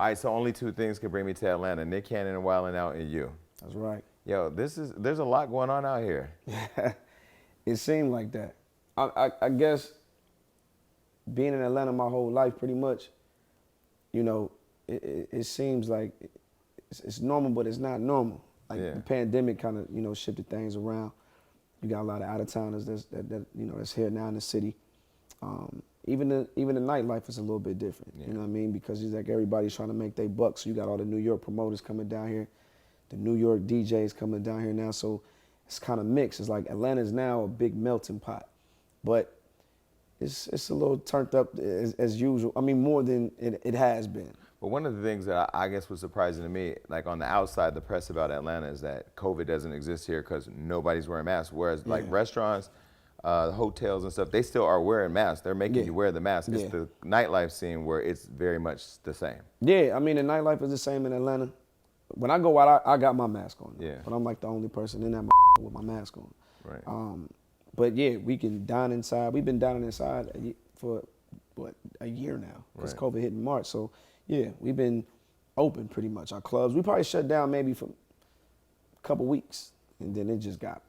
right, so only two things can bring me to Atlanta: Nick Cannon and Wildin' Out, and you. That's right. Yo, there's a lot going on out here. It seemed like that. I guess being in Atlanta my whole life, pretty much, you know, it seems like it's normal, but it's not normal. Like Yeah. the pandemic kind of, you know, shifted things around. You got a lot of out-of-towners that you know, that's here now in the city. Even the nightlife is a little bit different. Yeah. You know what I mean? Because it's like everybody's trying to make their bucks. So you got all the New York promoters coming down here, the New York DJs coming down here now. So it's kind of mixed. It's like Atlanta's now a big melting pot, but it's a little turned up as usual. I mean, more than it has been. But one of the things that I guess was surprising to me, like on the outside, the press about Atlanta is that COVID doesn't exist here because nobody's wearing masks. Whereas like restaurants, hotels and stuff, they still are wearing masks. They're making you wear the mask. It's the nightlife scene where it's very much the same. Yeah, I mean, the nightlife is the same in Atlanta. When I go out, I got my mask on. Yeah. But I'm like the only person in that with my mask on. Right. But yeah, we can dine inside. We've been dining inside for, what, a year now. Because COVID hit in March. So yeah, we've been open pretty much. Our clubs, we probably shut down maybe for a couple weeks. And then it just got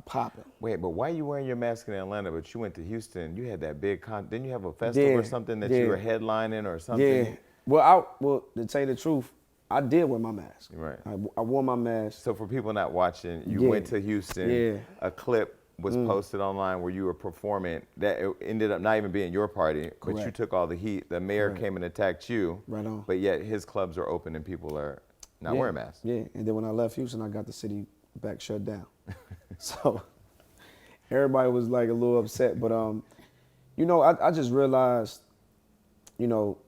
popping. Wait, but why are you wearing your mask in Atlanta, but you went to Houston? You had that big didn't you have a festival or something that you were headlining or something? Yeah. Well, to tell you the truth, I did wear my mask. Right. I wore my mask. So for people not watching, you went to Houston. Yeah. A clip was posted online where you were performing that it ended up not even being your party, but you took all the heat. The mayor came and attacked you. Right on. But yet his clubs are open and people are not wearing masks. Yeah, and then when I left Houston, I got the city back shut down. So everybody was like a little upset, but you know, I just realized, you know,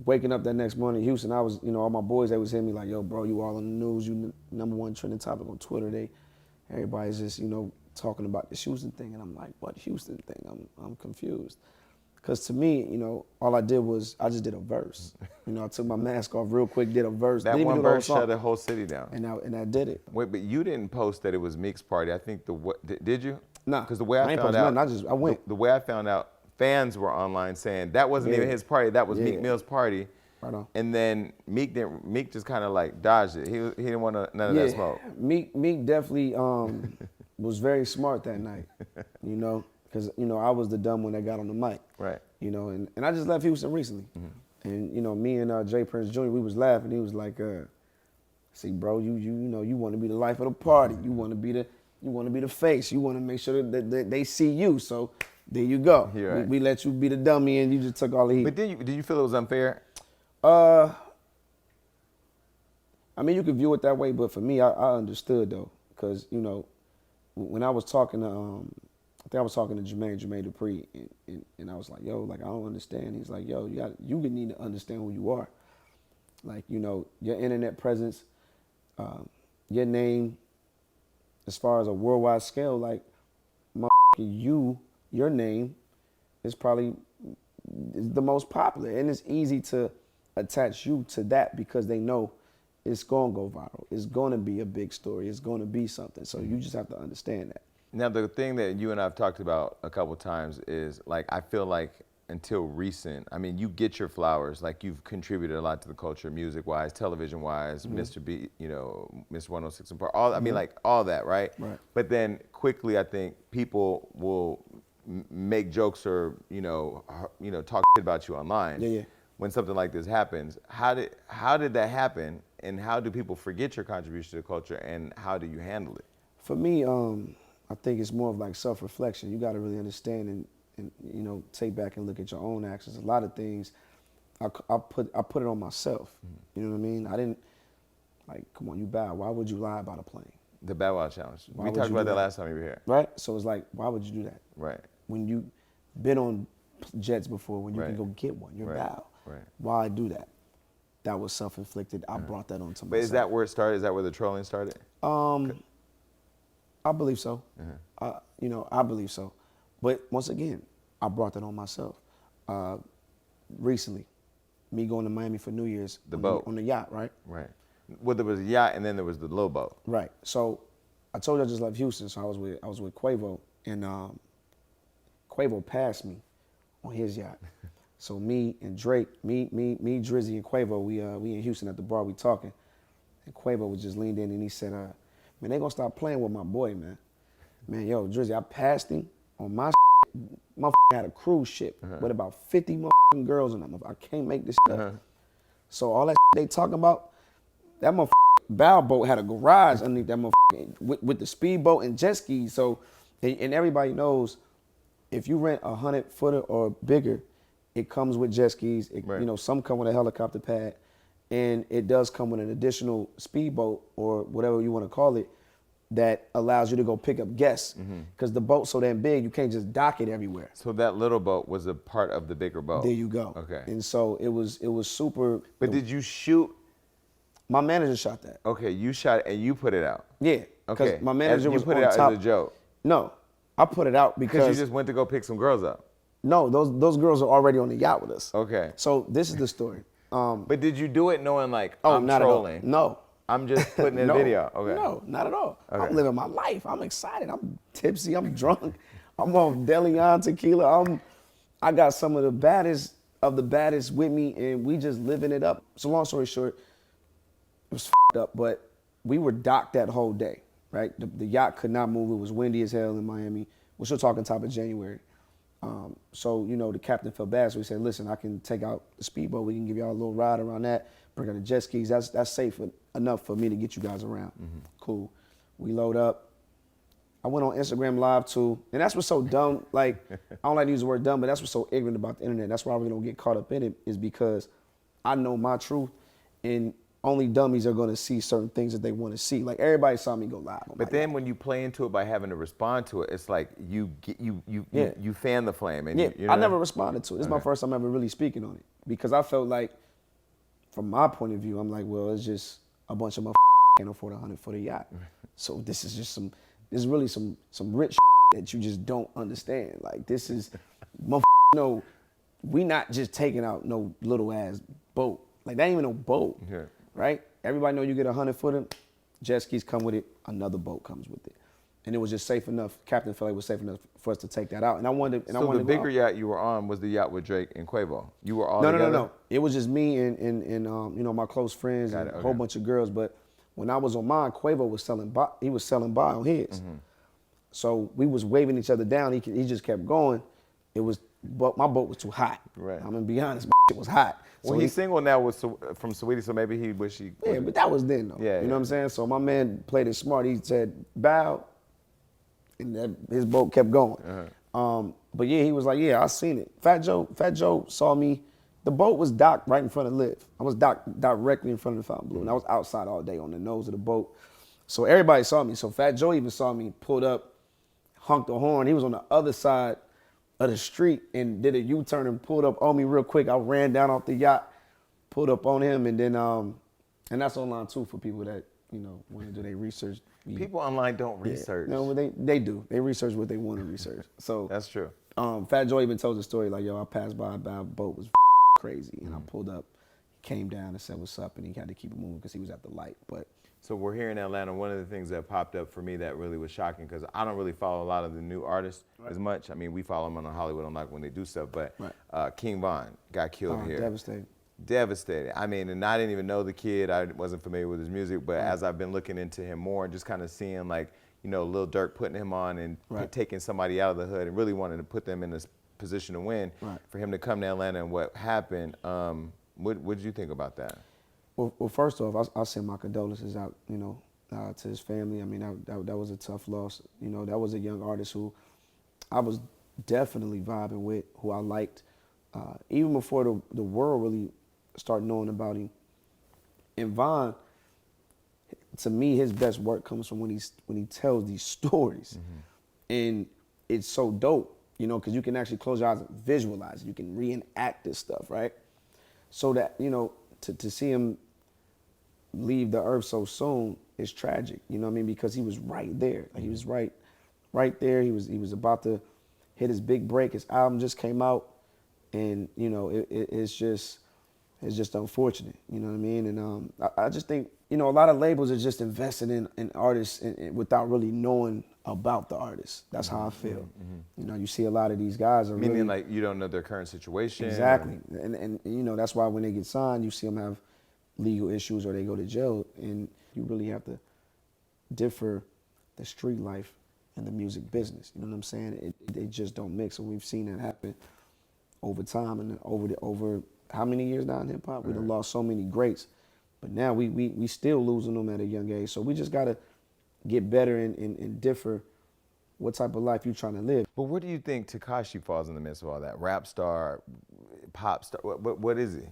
waking up that next morning in Houston, I was, you know, all my boys, they was hitting me like, yo, bro, you all on the news, you #1 trending topic on Twitter. Everybody's just, you know, talking about the Houston thing, and I'm like, what Houston thing? I'm confused. Because to me, you know, all I did was, I just did a verse. You know, I took my mask off real quick, did a verse. That one verse shut the whole city down. And I did it. Wait, but you didn't post that it was Meek's party. I think did you? Nah, because the way I ain't found post out, nothing. I went. The way I found out, fans were online saying that wasn't even his party. That was Meek Mill's party. Right on. And then Meek just kind of like dodged it. He didn't want none of that smoke. Meek definitely was very smart that night. You know, because you know I was the dumb one that got on the mic. Right. You know, and I just left Houston recently, and you know, me and Jay Prince Jr. we was laughing. He was like, "See, bro, you know, you want to be the life of the party. You want to be the face. You want to make sure that they see you. So there you go. Right. We let you be the dummy, and you just took all the heat." But did you feel it was unfair? I mean, you could view it that way, but for me, I understood though, because you know, when I was talking to I think I was talking to Jermaine Dupri, and I was like, yo, like, I don't understand. He's like, yo, you need to understand who you are. Like, you know, your internet presence, your name, as far as a worldwide scale, like, your name is probably the most popular. And it's easy to attach you to that because they know it's going to go viral. It's going to be a big story. It's going to be something. So you just have to understand that. Now, the thing that you and I have talked about a couple times is, like, I feel like until recent, I mean, you get your flowers. Like, you've contributed a lot to the culture, music-wise, television-wise, Mr. B, you know, Mr. 106 and Park, I mean, like, all that, right? Right. But then quickly, I think people will make jokes or, you know, talk shit about you online. Yeah. When something like this happens, how did that happen, and how do people forget your contribution to the culture, and how do you handle it? For me, I think it's more of like self-reflection. You got to really understand and you know, take back and look at your own actions. A lot of things, I put it on myself. You know what I mean? I didn't, like, come on, you bow. Why would you lie about a plane? The Bow Wow Challenge. Why We would talked you about do that that? last time you were here. Right? So it's like, why would you do that? Right. When you've been on jets before, when you Right. can go get one, you're Right. bow. Right. Why do that? That was self-inflicted. I brought that onto myself. But is that where it started? Is that where the trolling started? I believe so. You know, I believe so. But once again, I brought that on myself. Recently, me going to Miami for New Year's. On the yacht, right? Right. Well, there was a yacht and then there was the little boat. Right. So I told you I just left Houston, so I was with Quavo, and Quavo passed me on his yacht. So me and Drake, me, Drizzy and Quavo, we in Houston at the bar, we talking. And Quavo was just leaned in and he said, man, they gonna start playing with my boy, man. Man, yo, Drizzy, I passed him on my had a cruise ship with about 50 girls in them. I can't make this shit up. So all that they talking about, that bow boat had a garage underneath that with the speedboat and jet skis. So, and everybody knows if you rent 100-footer or bigger, it comes with jet skis. Right. You know, some come with a helicopter pad, and it does come with an additional speedboat or whatever you want to call it that allows you to go pick up guests. Because the boat's so damn big, you can't just dock it everywhere. So that little boat was a part of the bigger boat. There you go. Okay. And so it was super. But did you shoot? My manager shot that. Okay, you shot it and you put it out. Yeah. Okay. My manager you was put on it out top. as a joke. No, I put it out Because because you just went to go pick some girls up. no, those girls are already on the yacht with us. Okay. So this is the story. But did you do it knowing like Oh, I'm not trolling? at all. No. I'm just putting in No. a video. Okay. No, not at all. Okay. I'm living my life. I'm excited. I'm tipsy. I'm drunk. I'm on Deleon tequila. I got some of the baddest with me, and we just living it up. So long story short, it was f***ed up, but we were docked that whole day, right? The yacht could not move. It was windy as hell in Miami. We're still talking top of January. So, you know, the captain felt bad, so he said, listen, I can take out the speedboat. We can give y'all a little ride around that, bring out the jet skis. That's safe enough for me to get you guys around. Cool. We load up. I went on Instagram Live too, and that's what's so dumb. Like, I don't like to use the word dumb, but that's what's so ignorant about the internet. That's why I really don't get caught up in it, is because I know my truth, and only dummies are gonna see certain things that they want to see. Like, everybody saw me go live. But then when you play into it by having to respond to it, it's like you fan the flame. And yeah, you know? I never responded to it. This is my first time ever really speaking on it, because I felt like, from my point of view, I'm like, well, it's just a bunch of motherfuckers can't afford 100-footer yacht. So this is just this is really some rich that you just don't understand. Like, this is, no, we not just taking out no little ass boat. Like, that ain't even no boat, right? Everybody know you get 100-footer, jet skis come with it, another boat comes with it. And it was just safe enough, Captain felt like it was safe enough for us to take that out. And I wanted to, So the bigger yacht you were on was the yacht with Drake and Quavo. You were all together? No. It was just me and you know, my close friends and a whole bunch of girls. But when I was on mine, Quavo was selling by on his. So we was waving each other down. He just kept going. But my boat was too hot. Right. I'm gonna be honest, my shit was hot. Well, So he's single now from Saweetie, so maybe he wish he. yeah, but that was then though. Yeah, you know what I'm saying? So my man played it smart. He said, bow, and his boat kept going. But yeah, he was like, yeah, I seen it. Fat Joe saw me. The boat was docked right in front of Liv. I was docked directly in front of the Fountain Blue, and I was outside all day on the nose of the boat. So everybody saw me. So Fat Joe even saw me, pulled up, honked the horn. He was on the other side of the street and did a U-turn and pulled up on me real quick. I ran down off the yacht, pulled up on him, and then and that's online too for people that, you know, want to do their research. People online don't research. No, they do. They research what they want to research. So That's true. Fat Joe even told the story like, yo, I passed by a boat was crazy, and I pulled up, came down and said what's up, and he had to keep it moving because he was at the light. But So we're here in Atlanta. One of the things that popped up for me that really was shocking, because I don't really follow a lot of the new artists as much. I mean, we follow them on Hollywood on like when they do stuff, but King Von got killed here. Devastating. Devastated. I mean, and I didn't even know the kid. I wasn't familiar with his music, but as I've been looking into him more and just kind of seeing like, you know, Lil Durk putting him on and taking somebody out of the hood and really wanting to put them in this position to win, for him to come to Atlanta and what happened, what did you think about that? Well, first off, I'll send my condolences out, you know, to his family. I mean, that was a tough loss. You know, that was a young artist who I was definitely vibing with, who I liked, even before the world really started knowing about him. And Von, to me, his best work comes from when he tells these stories, and it's so dope, you know, because you can actually close your eyes and visualize it. You can reenact this stuff, right? So that, you know, to see him leave the earth so soon is tragic, you know what I mean? Because he was right there. Like, he was right there. He was about to hit his big break. His album just came out, and, you know, it's just unfortunate, you know what I mean? And I just think, you know, a lot of labels are just investing in artists without really knowing about the artist. That's how I feel. You know, you see a lot of these guys are Meaning really, like you don't know their current situation. exactly, and you know that's why when they get signed, you see them have legal issues or they go to jail, and you really have to differ the street life and the music business. You know what I'm saying? They just don't mix, and we've seen that happen over time and over how many years now in hip hop? We've lost so many greats, but now we still losing them at a young age. So we just gotta get better and differ what type of life you trying to live. But where do you think Tekashi falls in the midst of all that? Rap star, pop star, what is he?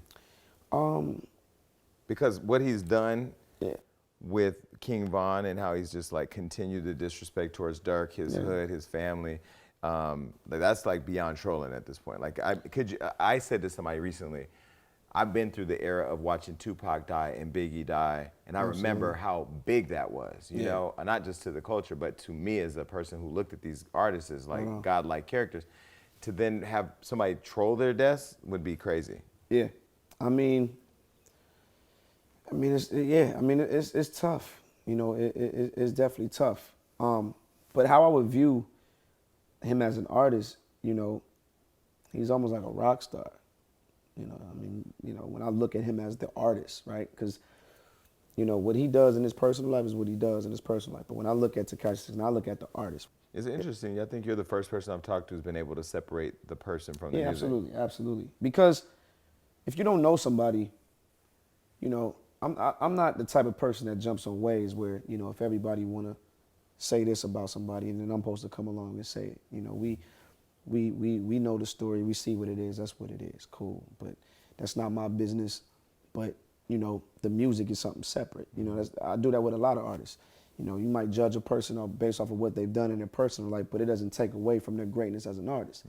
Because what he's done Yeah. with King Von and how he's just like continued the disrespect towards Dirk, his hood, his family, like that's like beyond trolling at this point. Like I said to somebody recently, I've been through the era of watching Tupac die and Biggie die, and I remember how big that was, you know, not just to the culture, but to me as a person who looked at these artists as like godlike characters. To then have somebody troll their deaths would be crazy. Yeah, I mean, it's tough. You know, it's definitely tough. But how I would view him as an artist, you know, he's almost like a rock star. You know, I mean, you know, when I look at him as the artist, right? Because, you know, what he does in his personal life is what he does in his personal life. But when I look at Tekashi 6ix9ine, I look at the artist. It's interesting. I think you're the first person I've talked to who's been able to separate the person from the music. Absolutely, absolutely. Because if you don't know somebody, you know, I'm not the type of person that jumps on waves where, you know, if everybody want to say this about somebody and then I'm supposed to come along and say it. You know, we know the story, we see what it is, that's what it is, cool. But that's not my business. But, you know, the music is something separate. You know, I do that with a lot of artists. You know, you might judge a person based off of what they've done in their personal life, but it doesn't take away from their greatness as an artist.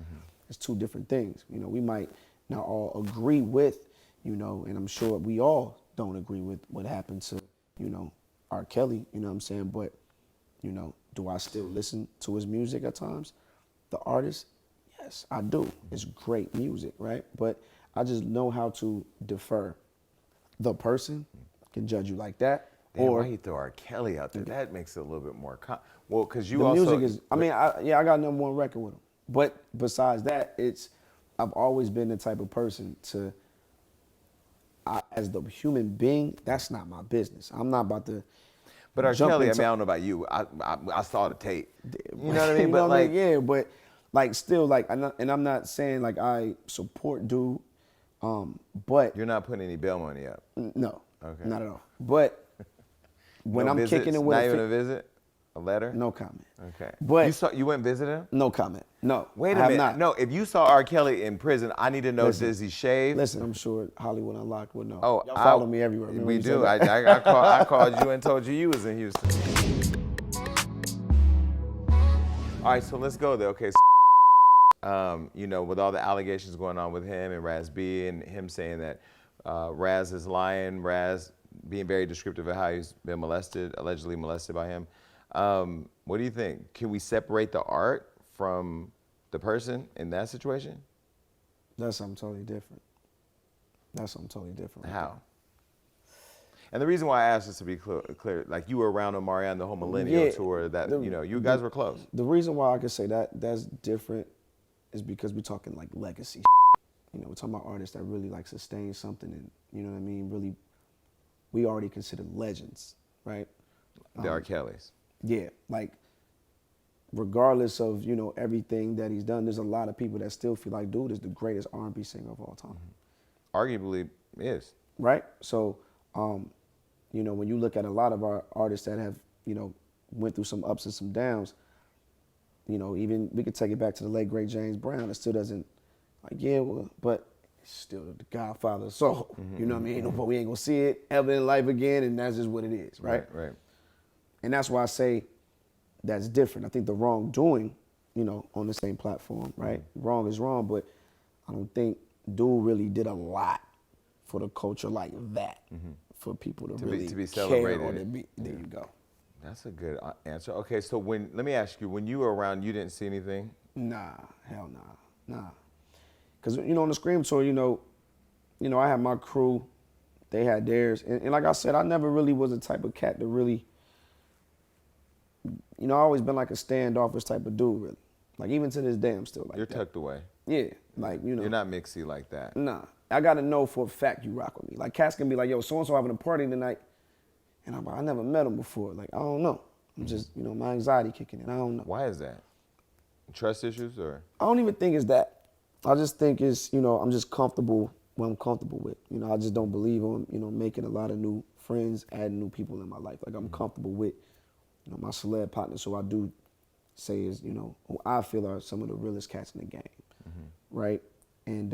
It's two different things. You know, we might not all agree with, you know, and I'm sure we all don't agree with what happened to, you know, R. Kelly, you know what I'm saying? But, you know, do I still listen to his music at times? The artist? Yes, I do. It's great music, right? But I just know how to defer. The person can judge you like that. Damn, or why you throw R. Kelly out there? That makes it a little bit more well, because you the also music is, I mean, I got #1 record with him. But besides that, I've always been the type of person to, as the human being, that's not my business. I'm not about to. But R. jump Kelly, I into- mean, I don't know about you. I saw the tape. You know what I You mean? know But what I like, mean? Yeah, but like still, like, I'm not saying like I support dude, but you're not putting any bail money up. no, Okay. not at all. But when No I'm visits? kicking it with not even a visit, a letter. no comment. Okay. But you went and visited him? no comment. No. Wait I a have minute. Not. No, if you saw R. Kelly in prison, I need to know: Listen, does he shave? Listen, I'm sure Hollywood Unlocked would know. Oh, y'all follow me everywhere. Remember We you said do. that? I called you and told you was in Houston. All right, so let's go there. Okay. You know, with all the allegations going on with him and Raz B, and him saying that Raz is lying, Raz being very descriptive of how he's been molested, allegedly molested by him. What do you think? Can we separate the art from the person in that situation? That's something totally different. That's something totally different. How? And the reason why I asked is to be clear, like you were around Omarion the whole Millennial Yeah, tour, that the- you know, you guys were close. The reason why I could say that's different is because we're talking like legacy. You know, we're talking about artists that really like sustain something, and you know what I mean. Really, we already consider legends, right? The R. Kellys. Yeah, like regardless of, you know, everything that he's done, there's a lot of people that still feel like dude is the greatest R&B singer of all time. Arguably is. Right? So, you know, when you look at a lot of our artists that have, you know, went through some ups and some downs, you know, even we could take it back to the late great James Brown. It still doesn't, like, yeah, well, but it's still the Godfather of soul. You know what I mean? But we ain't gonna see it ever in life again, and that's just what it is, right? Right. And that's why I say that's different. I think the wrongdoing, you know, on the same platform, right? Wrong is wrong, but I don't think dude really did a lot for the culture like that, for people to really be care celebrated. or to be. There you go. That's a good answer. Okay, so let me ask you, when you were around, you didn't see anything? Nah, hell nah. Cause you know, on the Scream tour, you know, I had my crew, they had theirs, and like I said, I never really was the type of cat to really you know, I always been like a standoffish type of dude, really. Like even to this day, I'm still like You're that. tucked away. Yeah, like you know. You're not mixy like that. Nah, I gotta know for a fact you rock with me. Like cats can be like, yo, so and so having a party tonight, and I'm like, I never met him before. Like I don't know. I'm just, you know, my anxiety kicking in. I don't know. Why is that? Trust issues or? I don't even think it's that. I just think it's, you know, I'm just comfortable what I'm comfortable with. You know, I just don't believe on, you know, making a lot of new friends, adding new people in my life. Like I'm comfortable with, you know, my celeb partners. So I do say is, you know, who I feel are some of the realest cats in the game, right? And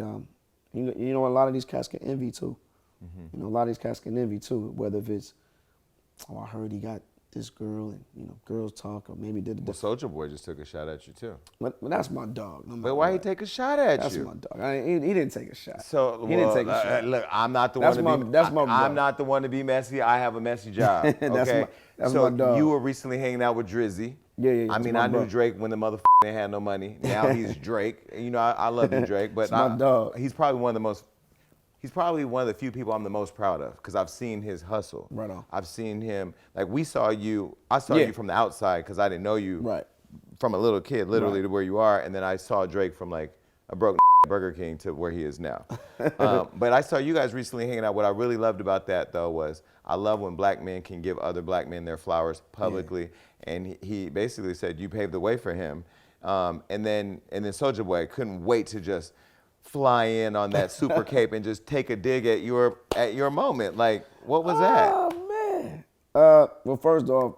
you know, a lot of these cats can envy too. You know, a lot of these cats can envy too. Whether if it's, oh, I heard he got this girl, and you know, girls talk, or maybe did Well, Soulja Boy just took a shot at you too. But that's my dog. No But matter why he what. take a shot at That's you? my dog. He didn't take a shot. So he didn't take a shot. Look, I'm not the That's one to my- be. that's my I'm brother. not the one to be messy. I have a messy job. Okay. That's so my dog. you were recently hanging out with Drizzy. Yeah, I that's mean, my I knew brother. Drake when the motherfucker didn't have no money. Now he's Drake. You know, I love you, Drake. But That's my dog. He's probably one of the most. He's probably one of the few people I'm the most proud of because I've seen his hustle. Right on. I've seen him. Like we saw you. I saw Yeah. you from the outside because I didn't know you. Right. From a little kid, literally Right. to where you are, and then I saw Drake from like a broke Burger King to where he is now. But I saw you guys recently hanging out. What I really loved about that though was I love when black men can give other black men their flowers publicly, and he basically said you paved the way for him. And then Soulja Boy couldn't wait to just fly in on that super cape and just take a dig at your moment. Like, what was that? Oh man. Well, first off,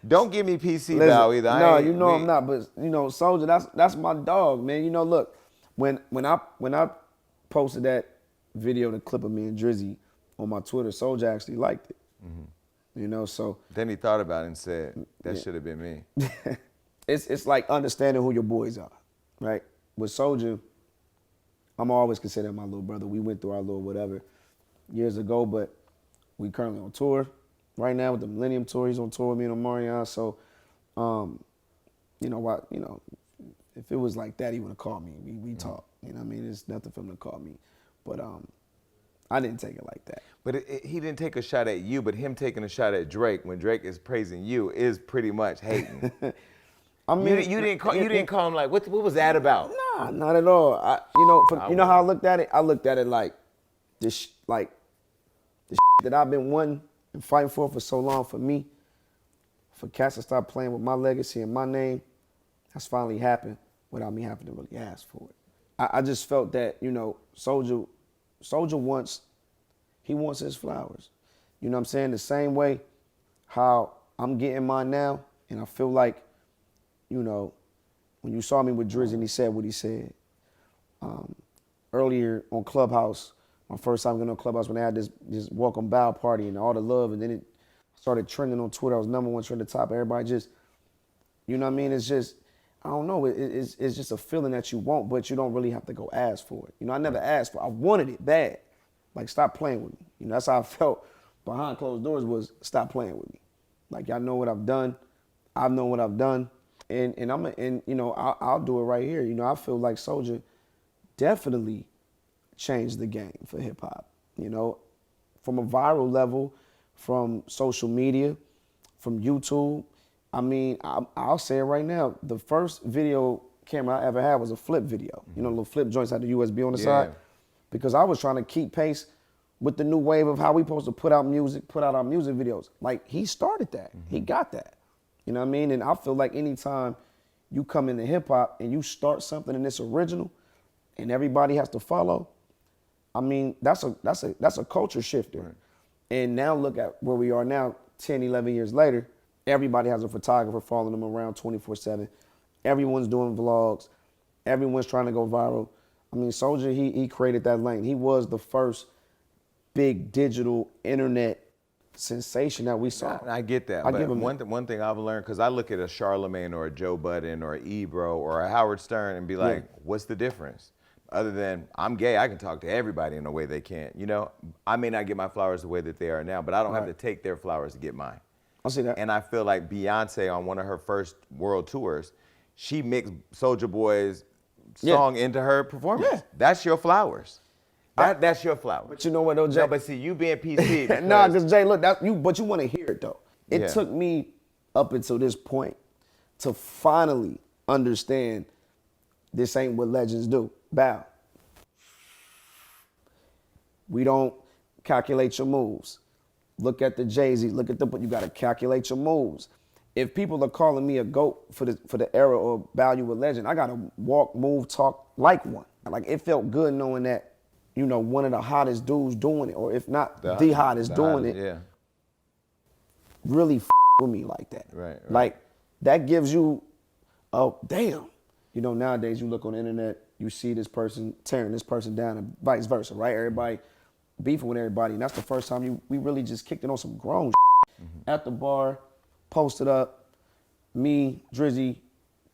Don't give me PC listen, Bow either. no, you know I'm not. But you know, Soulja, that's my dog, man. You know, look, when I posted that video, the clip of me and Drizzy on my Twitter, Soulja actually liked it. You know, so Then he thought about it and said, that should have been me. it's like understanding who your boys are, right? With Soulja, I'm always considered my little brother. We went through our little whatever years ago, but we currently on tour right now with the Millennium Tour. He's on tour with me and Omarion. So, you know what? You know, if it was like that, he would have called me. We talk. You know what I mean? It's nothing for him to call me, but I didn't take it like that. But he didn't take a shot at you, but him taking a shot at Drake when Drake is praising you is pretty much hating. I mean, you didn't call him like, what was that about? Nah, not at all. You know how I looked at it? I looked at it like this, that I've been wanting and fighting for so long for me, for cats to start playing with my legacy and my name, that's finally happened without me having to really ask for it. I just felt that, you know, Soulja wants his flowers. You know what I'm saying? The same way how I'm getting mine now, and I feel like, you know, when you saw me with Drizzy and he said what he said, earlier on Clubhouse, my first time going on Clubhouse when they had this welcome bow party and all the love, and then it started trending on Twitter. I was #1 trending top. Everybody just, you know what I mean? It's just, I don't know. It's just a feeling that you want, but you don't really have to go ask for it. You know, I never asked for it. I wanted it bad. Like, stop playing with me. You know, that's how I felt behind closed doors was stop playing with me. Like, y'all know what I've done. I've known what I've done. And you know, I'll do it right here. You know, I feel like Soulja definitely changed the game for hip hop. You know, from a viral level, from social media, from YouTube. I mean, I'll say it right now. The first video camera I ever had was a flip video. You know, little flip joints had the USB on the side. Because I was trying to keep pace with the new wave of how we supposed to put out our music videos. Like, he started that. He got that. You know what I mean? And I feel like anytime you come into hip hop and you start something and it's original and everybody has to follow, I mean, that's a culture shifter. Right. And now look at where we are now, 10, 11 years later. Everybody has a photographer following them around 24/7. Everyone's doing vlogs. Everyone's trying to go viral. I mean, Soulja, he created that lane. He was the first big digital internet sensation that we saw. I get that. I but give him one thing I've learned, because I look at a Charlemagne or a Joe Budden or an Ebro or a Howard Stern and be like, what's the difference? Other than I'm gay, I can talk to everybody in a way they can't. You know, I may not get my flowers the way that they are now, but I don't have to take their flowers to get mine. I see that. And I feel like Beyonce on one of her first world tours, she mixed Soulja Boy's song into her performance. Yeah. That's your flowers. That's your flowers. But you know what though, Jay? No, but see, you being PC. Nah, because Jay, look, but you want to hear it though. It took me up until this point to finally understand this ain't what legends do. Bow. We don't calculate your moves. Look at the Jay-Z, look at you gotta calculate your moves. If people are calling me a GOAT for the era or value a legend, I gotta walk, move, talk like one. Like it felt good knowing that, you know, one of the hottest dudes doing it, or if not the hottest doing it, Yeah. really with me like that. Right. Like that gives you, oh damn. You know, nowadays you look on the internet, you see this person tearing this person down and vice versa, right? Everybody beefing with everybody. And that's the first time we really just kicked it on some grown at the bar, posted up, me, Drizzy,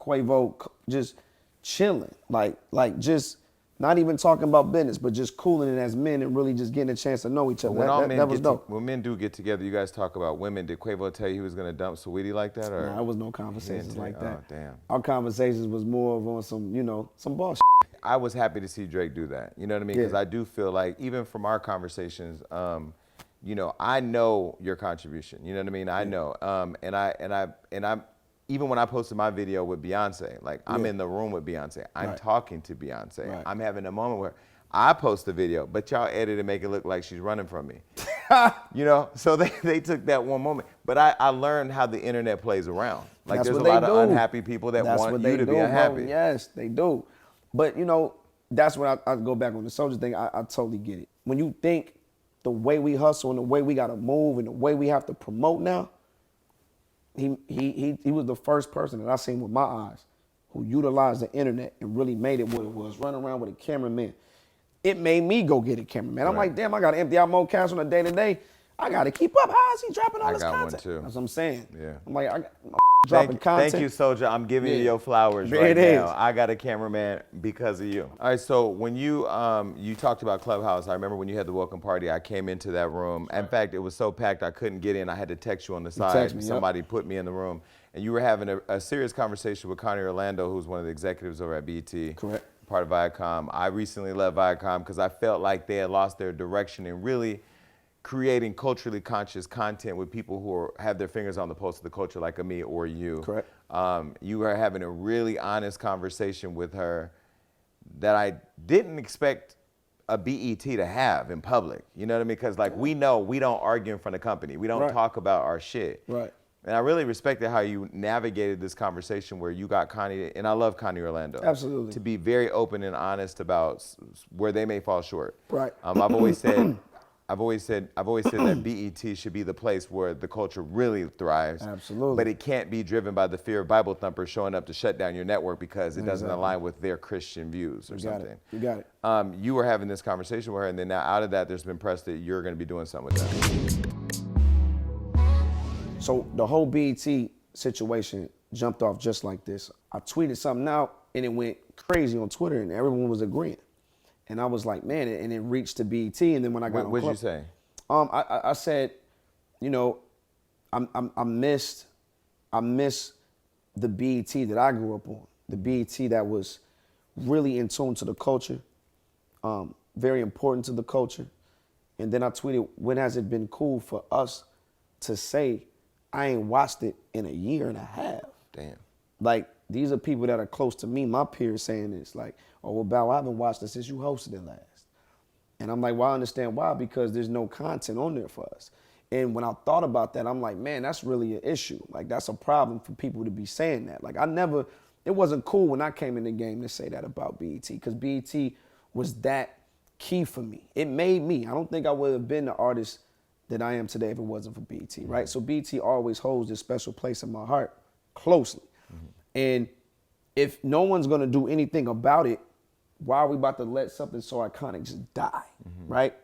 Quavo, just chilling. Like just not even talking about business, but just cooling it as men and really just getting a chance to know each other. That was dope. When men do get together, you guys talk about women. Did Quavo tell you he was gonna dump Saweetie like that, or? Nah, there was no conversations like that. Oh, damn. Our conversations was more of on some, you know, some bullshit. I was happy to see Drake do that. You know what I mean? Because Yeah. I do feel like even from our conversations, you know, I know your contribution. You know what I mean? I know. And I'm even when I posted my video with Beyonce, like I'm in the room with Beyonce. I'm talking to Beyonce. Right. I'm having a moment where I post the video, but y'all edit and make it look like she's running from me. You know? So they took that one moment. But I learned how the internet plays around. Like That's there's a what lot they of do. unhappy people that That's want what you they to do, be unhappy. Bro. Yes, they do. But you know, that's when I go back on the soldier thing. I totally get it. When you think the way we hustle and the way we gotta move and the way we have to promote now, he was the first person that I seen with my eyes who utilized the internet and really made it what it was, running around with a cameraman. It made me go get a cameraman. I'm like, damn, I gotta empty out more cash on a day-to-day. I gotta keep up. How is he dropping all this got one content? too. That's what I'm saying. Yeah. I'm like, I got dropping content. Thank you, Soldier. I'm giving you Yeah. your flowers There right it now. is. I got a cameraman because of you. All right, so when you talked about Clubhouse, I remember when you had the welcome party, I came into that room. In fact, it was so packed I couldn't get in. I had to text you on the side. text me, yep. Somebody put me in the room. And you were having a serious conversation with Connie Orlando, who's one of the executives over at BET. Correct. Part of Viacom. I recently left Viacom because I felt like they had lost their direction in really creating culturally conscious content with people who have their fingers on the pulse of the culture, like a me or you. Correct. You were having a really honest conversation with her that I didn't expect a BET to have in public. You know what I mean? Because like we know we don't argue in front of company. We don't Right. talk about our shit. Right. And I really respected how you navigated this conversation where you got Connie, and I love Connie Orlando. Absolutely. To be very open and honest about where they may fall short. Right. I've always said that BET should be the place where the culture really thrives. Absolutely. But it can't be driven by the fear of Bible thumpers showing up to shut down your network because it doesn't Exactly. align with their Christian views or You got something. it. You got it. You were having this conversation with her, and then now out of that, there's been press that you're going to be doing something with them. So the whole BET situation jumped off just like this. I tweeted something out and it went crazy on Twitter and everyone was agreeing. And I was like, man, and it reached to BET. And then when I got on What did you Club- say? I said, you know, I miss the BET that I grew up on, the BET that was really in tune to the culture, very important to the culture. And then I tweeted, when has it been cool for us to say, I ain't watched it in a year and a half? Damn. Like, these are people that are close to me, my peers saying this, like, oh, well, Bow, I haven't watched it since you hosted it last. And I'm like, well, I understand why, because there's no content on there for us. And when I thought about that, I'm like, man, that's really an issue. Like, that's a problem for people to be saying that. Like, it wasn't cool when I came in the game to say that about BET, because BET was that key for me. It made me. I don't think I would have been the artist that I am today if it wasn't for BET, right? So BET always holds this special place in my heart closely. And if no one's gonna do anything about it, why are we about to let something so iconic just die, right?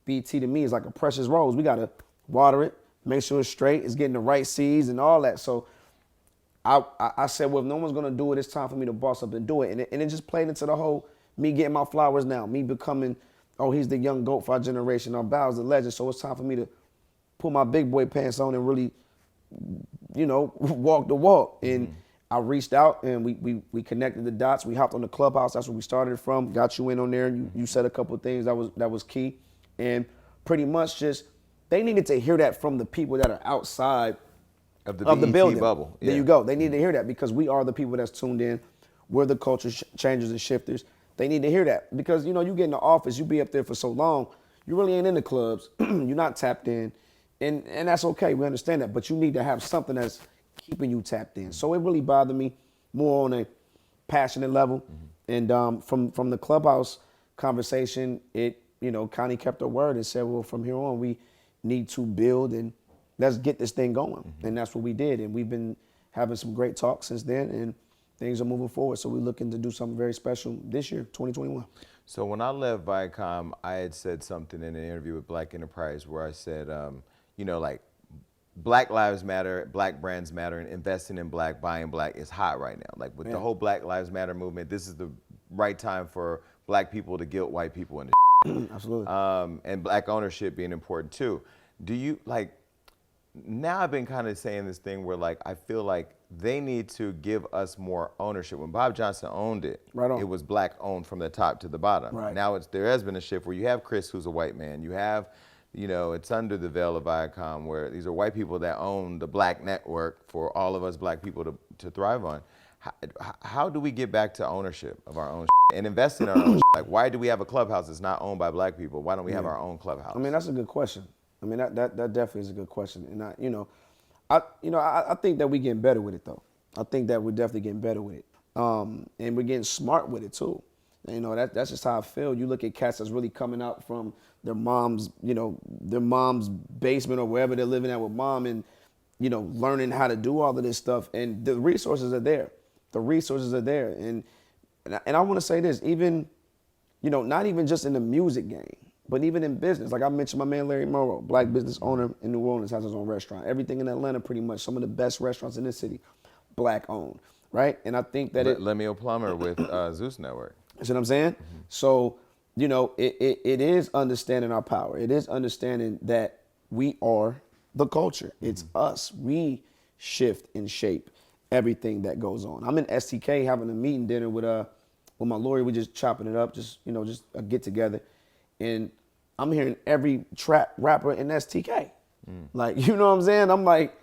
BET to me is like a precious rose. We gotta water it, make sure it's straight, it's getting the right seeds and all that. So I said, well, if no one's gonna do it, it's time for me to boss up and do it. And it just played into the whole me getting my flowers now, me becoming, oh, he's the young GOAT for our generation, or Bow's the legend. So it's time for me to put my big boy pants on and really, you know, walk the walk. And I reached out and we connected the dots. We hopped on the Clubhouse. That's where we started from. Got you in on there. You said a couple of things that was key. And pretty much just, they needed to hear that from the people that are outside Of the of the BET building. bubble. There Yeah. you go. They need to hear that because we are the people that's tuned in. We're the culture changers and shifters. They need to hear that because, you get in the office, you be up there for so long, you really ain't in the clubs. You're not tapped in. And that's okay. We understand that. But you need to have something that's keeping you tapped in. So it really bothered me more on a passionate level. And from the clubhouse conversation, it, Connie kept her word and said, well, from here on, we need to build and let's get this thing going. And that's what we did. And we've been having some great talks since then, and things are moving forward. So we're looking to do something very special this year, 2021. So when I left Viacom, I had said something in an interview with Black Enterprise where I said, like Black Lives Matter, Black brands matter, and investing in Black, buying Black is hot right now. Like with the whole Black Lives Matter movement, this is the right time for Black people to guilt white people in the Absolutely. and Black ownership being important too. Do you now I've been kind of saying this thing where I feel like they need to give us more ownership. When Bob Johnson owned it, Right on. it was Black owned from the top to the bottom. Right. Now there has been a shift where you have Chris, who's a white man. You have, it's under the veil of Viacom where these are white people that own the Black network for all of us Black people to thrive on. How do we get back to ownership of our own and invest in our own? Why do we have a clubhouse that's not owned by Black people? Why don't we have our own clubhouse? I mean, that's a good question. I mean, that definitely is a good question. And I think that we're getting better with it though. I think that we're definitely getting better with it. And we're getting smart with it too. That's just how I feel. You look at cats that's really coming out from their mom's basement or wherever they're living at with mom and, learning how to do all of this stuff. And the resources are there. The resources are there. And I want to say this, even, not even just in the music game, but even in business. Like I mentioned, my man Larry Morrow, Black business owner in New Orleans, has his own restaurant. Everything in Atlanta, pretty much, some of the best restaurants in this city, Black owned, right? And I think that Lemuel Plummer with Zeus Network. You see what I'm saying? So, it is understanding our power. It is understanding that we are the culture. It's us. We shift and shape everything that goes on. I'm in STK having a meeting dinner with my lawyer. We just chopping it up, just a get together. And I'm hearing every trap rapper in STK. You know what I'm saying? I'm like,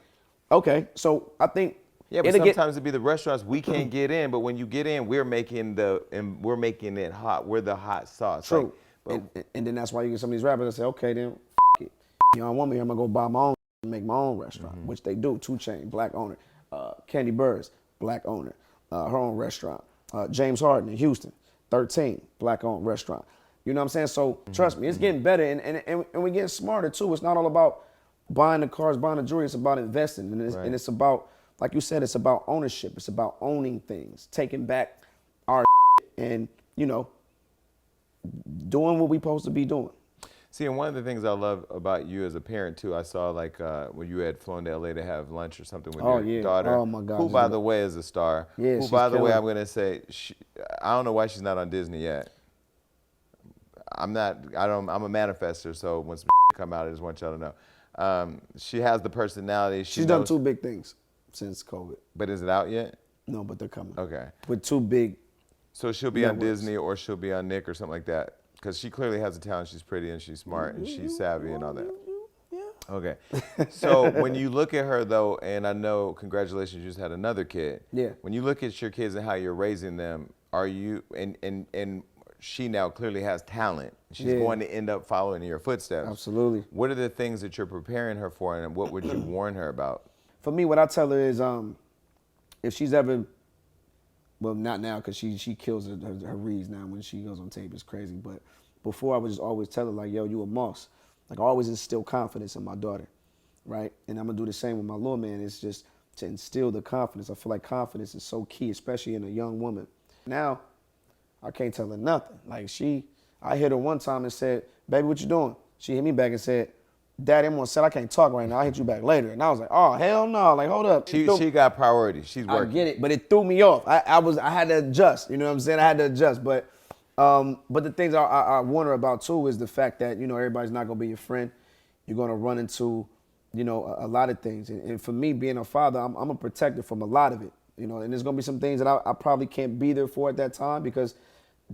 okay. So I think but sometimes it'd be the restaurants we can't get in, but when you get in, we're making it hot. We're the hot sauce. True. And then that's why you get some of these rappers that say, okay, then it. You don't want me, I'm gonna go buy my own and make my own restaurant, which they do. 2 Chainz, Black owner. Candy Burrs, Black owner. Her own restaurant. James Harden in Houston, 13, Black owned restaurant. You know what I'm saying? So trust me, it's getting better and we're getting smarter too. It's not all about buying the cars, buying the jewelry. It's about investing. And it's about, like you said, it's about ownership. It's about owning things, taking back our and, doing what we're supposed to be doing. See, and one of the things I love about you as a parent too, I saw when you had flown to LA to have lunch or something with your daughter. Oh my God. Who, by the way, is a star. Yeah, who, by the way, I'm gonna say, I don't know why she's not on Disney yet. I'm a manifester, so when some come out, I just want y'all to know. She has the personality. She's done 2 big things since COVID. But is it out yet? No, but they're coming. Okay. With 2 big. So she'll be on Disney or she'll be on Nick or something like that. Because she clearly has a talent. She's pretty and she's smart and she's savvy and all that. Yeah. Okay. So when you look at her though, and I know, congratulations, you just had another kid. Yeah. When you look at your kids and how you're raising them, are you, and she now clearly has talent. She's going to end up following in your footsteps. Absolutely. What are the things that you're preparing her for and what would you warn her about? For me, what I tell her is if she's ever, well, not now because she kills her reads now when she goes on tape. It's crazy. But before I would just always tell her like, yo, you a moss. Like I always instill confidence in my daughter, right? And I'm going to do the same with my little man. It's just to instill the confidence. I feel like confidence is so key, especially in a young woman. Now, I can't tell her nothing. Like I hit her one time and said, baby, what you doing? She hit me back and said, Daddy, I'm on set. I can't talk right now. I'll hit you back later. And I was like, oh, hell no. Like, hold up. She got priorities. She's working. I get it, but it threw me off. I had to adjust. You know what I'm saying? I had to adjust. But the things I wonder about too is the fact that, everybody's not going to be your friend. You're going to run into, a lot of things. And for me, being a father, I'm a protector from a lot of it. And there's going to be some things that I probably can't be there for at that time because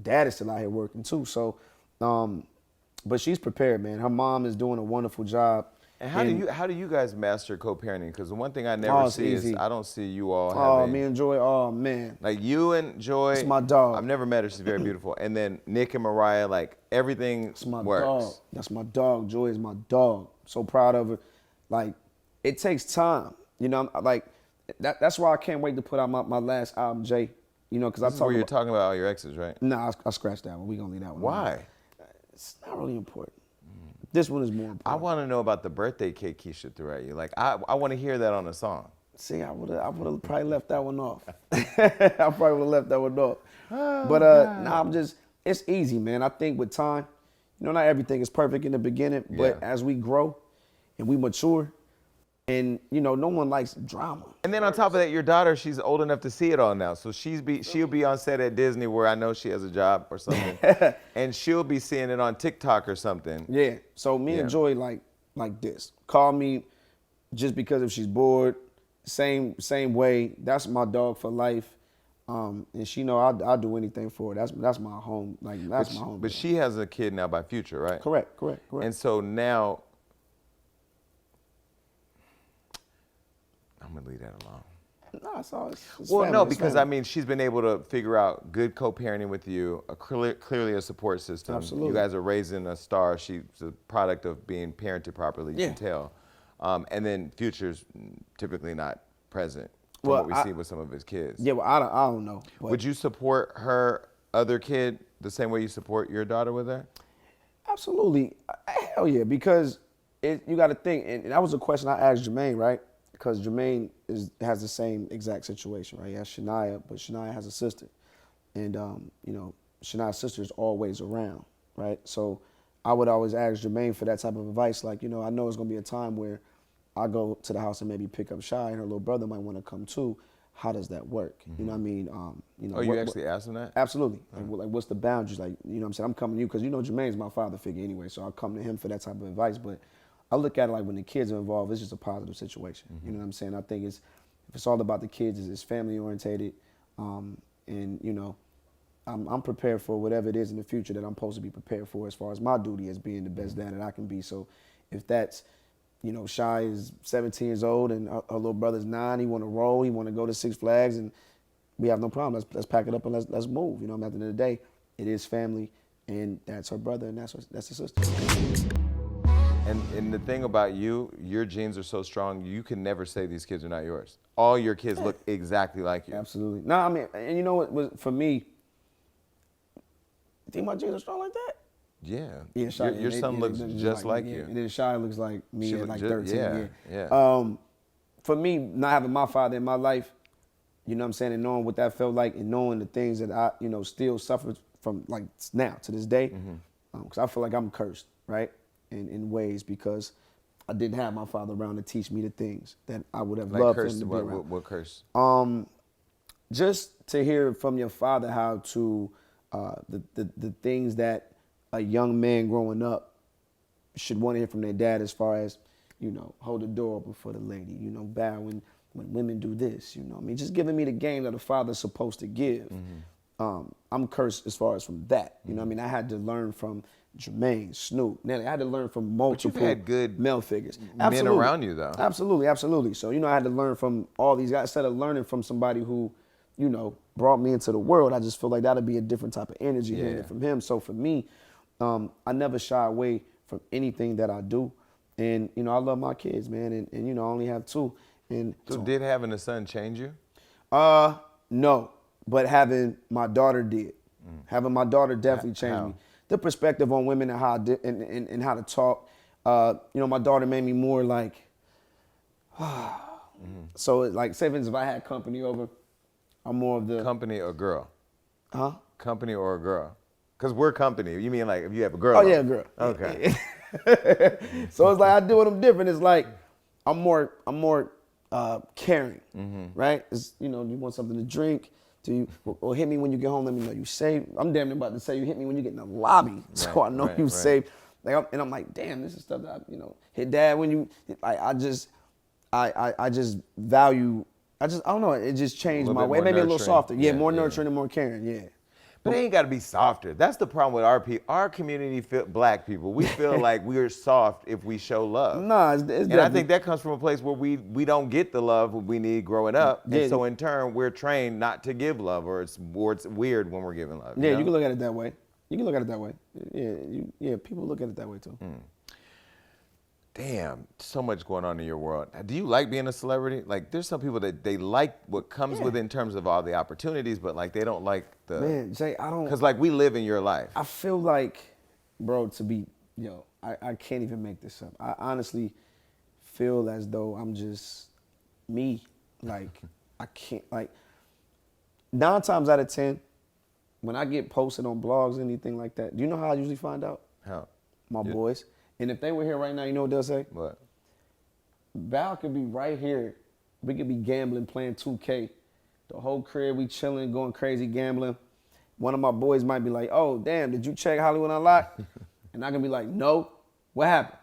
Dad is still out here working too. So, but she's prepared, man. Her mom is doing a wonderful job. And how do you guys master co-parenting? Because the one thing I never Oh, it's see is easy. I don't see you all Oh, having me and Joy, oh man. like you and Joy. It's my dog. I've never met her. She's very beautiful. And then Nick and Mariah, like everything That's my works. dog. That's my dog. Joy is my dog. So proud of her. Like, it takes time. You know, like that's why I can't wait to put out my last album, Jay. You know, because I This is talk where you're about. talking about all your exes, right? Nah, I scratched that one. We gonna leave that one. Why? It's not really important. This one is more important. I want to know about the birthday cake Keisha threw at you. Like I want to hear that on a song. See, I would have probably left that one off. I probably would have left that one off. Oh, But God. nah, it's easy, man. I think with time, you know, not everything is perfect in the beginning, but Yeah. as we grow and we mature, and you know, no one likes drama. And then on top of that, your daughter, she's old enough to see it all now. So she'll be on set at Disney where I know she has a job or something. And she'll be seeing it on TikTok or something. Yeah. So me Yeah. and Joy like this. Call me just because if she's bored. Same way. That's my dog for life. And she know I'll do anything for her. That's my home. Like that's my home. But she has a kid now by Future, right? Correct. And so now, I'm gonna leave that alone. No, it's all. It's Well, family, no, it's because family. I mean, she's been able to figure out good co-parenting with you, clearly a support system. Absolutely. You guys are raising a star. She's a product of being parented properly. You Yeah. can tell. And then Future's typically not present from Well, what we see with some of his kids. Yeah, well, I don't know. But Would you support her other kid the same way you support your daughter with her? absolutely, hell yeah, because you got to think, and that was a question I asked Jermaine, right? Because Jermaine has the same exact situation, right? He has Shania, but Shania has a sister, and you know, Shania's sister is always around, right? So I would always ask Jermaine for that type of advice, like, you know, I know it's gonna be a time where I go to the house and maybe pick up Shy, and her little brother might want to come too. How does that work? You know what I mean? You know. Oh, you actually asked him that? Absolutely. Like, what's the boundaries? Like, you know what I'm saying? I'm coming to you because, you know, Jermaine's my father figure anyway, so I'll come to him for that type of advice. But I look at it like when the kids are involved, it's just a positive situation. You know what I'm saying? I think if it's all about the kids, it's family orientated. And, you know, I'm prepared for whatever it is in the future that I'm supposed to be prepared for as far as my duty as being the best dad that I can be. So if that's, you know, Shy is 17 years old and her little brother's 9, he want to roll, he want to go to Six Flags, and we have no problem. Let's pack it up and let's move. You know, at the end of the day, it is family, and that's her brother and that's her sister. And the thing about you, your genes are so strong, you can never say these kids are not yours. All your kids look exactly like you. Absolutely. No, I mean, and you know what was for me? You think my genes are strong like that? Yeah. Yeah, Shy, Your son looks just like me, you. And then Shy looks like me She at look like ju- 13. yeah, Yeah. yeah. For me, not having my father in my life, you know what I'm saying, and knowing what that felt like, and knowing the things that I, you know, still suffered from, like now to this day, because I feel like I'm cursed, right, in ways because I didn't have my father around to teach me the things that I would have Like loved curse, him to be what, around. what curse? Just to hear from your father how to the things that a young man growing up should want to hear from their dad, as far as, you know, hold the door open for the lady, you know, bow when women do this, you know. I mean, just giving me the game that a father's supposed to give. I'm cursed as far as from that. You know what I mean? I had to learn from Jermaine, Snoop, Nelly. I had to learn from multiple had good male figures. men around you, though. Absolutely. So, you know, I had to learn from all these guys. Instead of learning from somebody who, you know, brought me into the world, I just feel like that'd be a different type of energy hearing Yeah. it from him. So for me, I never shy away from anything that I do. And, you know, I love my kids, man. And you know, I only have 2. And So did having a son change you? no, but having my daughter did. Having my daughter definitely changed How? me. The perspective on women and how and how to talk. You know, my daughter made me more like. So like, say for instance, if I had company over, I'm more of the Company or girl? huh? Company or a girl? Because we're company. You mean like if you have a girl? Oh on? yeah, girl. Okay. So it's like I do with them different. It's like I'm more caring, right? It's, you know, you want something to drink, or hit me when you get home. Let me know you safe. I'm damn near about to say you hit me when you get in the lobby, so I know right, you right. safe. Like, and I'm like, damn, this is stuff that I, you know, hit dad when you. Like, I just value. I don't know. It just changed little my bit way. It more made me a little nurturing. softer. Yeah, Yeah, more yeah. nurturing and more caring. Yeah. But they ain't got to be softer. That's the problem with our community, black people. We feel like we're soft if we show love. Nah, it's and I think that comes from a place where we don't get the love we need growing up. Yeah. And so in turn, we're trained not to give love, or it's weird when we're giving love. Yeah, know? you can look at it that way. You can look at it that way. Yeah, people look at it that way too. Damn, so much going on in your world. Do you like being a celebrity? Like, there's some people that they like what comes with it in terms of all the opportunities, but like they don't like the. Man, Jay, I don't. Because like we live in your life. I feel like, bro, I can't even make this up. I honestly feel as though I'm just me. Like, I can't, like, 9 times out of 10, when I get posted on blogs or anything like that, do you know how I usually find out? How? My boys. And if they were here right now, you know what they'll say? What? Val could be right here. We could be gambling, playing 2K. The whole crib, we chilling, going crazy, gambling. One of my boys might be like, oh, damn, did you check Hollywood Unlocked? And I can be like, no. What happened?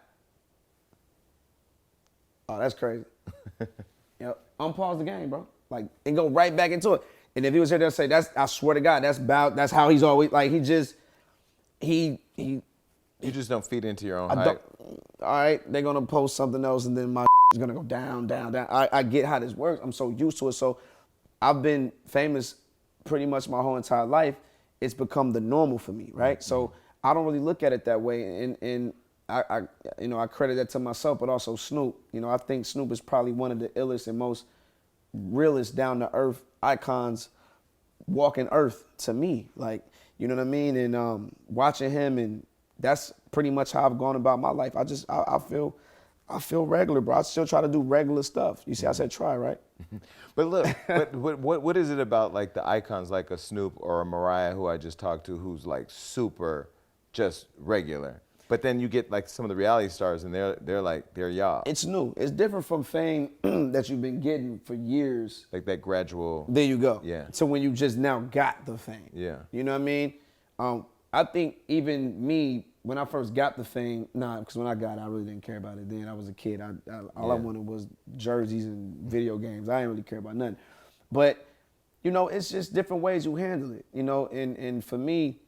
Oh, that's crazy. Unpause the game, bro. Like, and go right back into it. And if he was here, they'll say, I swear to God, that's how he's always, like, he You just don't feed into your own all hype. right, they're gonna post something else, and then my is gonna go down, down, down. I get how this works. I'm so used to it. So I've been famous pretty much my whole entire life. It's become the normal for me, right? So I don't really look at it that way, and I credit that to myself, but also Snoop. I think Snoop is probably one of the illest and most realest, down to earth icons walking earth to me. Like, you know what I mean? And watching him, and that's pretty much how I've gone about my life. I feel regular, bro. I still try to do regular stuff. You see, I said try, right? But look, what is it about like the icons like a Snoop or a Mariah who I just talked to who's like super just regular? But then you get like some of the reality stars and they're y'all. It's new. It's different from fame that you've been getting for years. Like that gradual. There you go. Yeah. So when you just now got the fame. Yeah. You know what I mean? I think even me, when I first got the fame, because when I got it, I really didn't care about it then. I was a kid. All I wanted was jerseys and video games. I didn't really care about nothing. But, it's just different ways you handle it, and for me,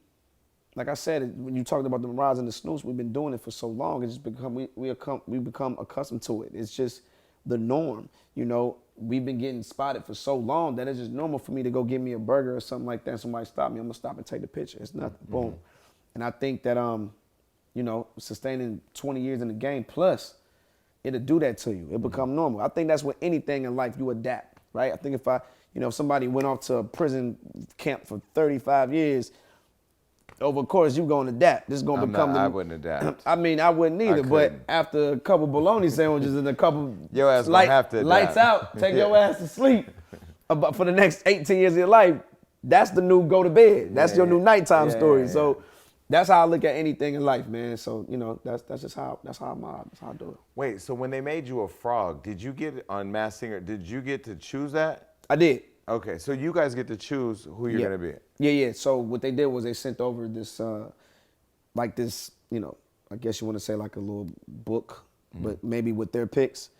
like I said, when you talked about the Mariahs and the Snoops, we've been doing it for so long. It's just become we become accustomed to it. It's just the norm. We've been getting spotted for so long that it's just normal for me to go get me a burger or something like that. And somebody stop me, I'm gonna stop and take the picture. It's nothing. Boom. And I think that sustaining 20 years in the game plus, it'll do that to you. It become normal. I think that's with anything in life, you adapt, right? I think if somebody went off to a prison camp for 35 years. Over course, you gonna adapt. This is gonna become. I wouldn't adapt. I mean, I wouldn't either. But after a couple bologna sandwiches and a couple your ass gonna have to adapt. Lights out, take your ass to sleep. But for the next 18 years of your life, that's the new go to bed. That's your new nighttime story. So that's how I look at anything in life, man. So that's just how I do it. Wait, so when they made you a frog, did you get on Masked Singer? Did you get to choose that? I did. Okay, so you guys get to choose who you're gonna be. Yeah. So what they did was they sent over this, I guess you want to say like a little book, but maybe with their picks.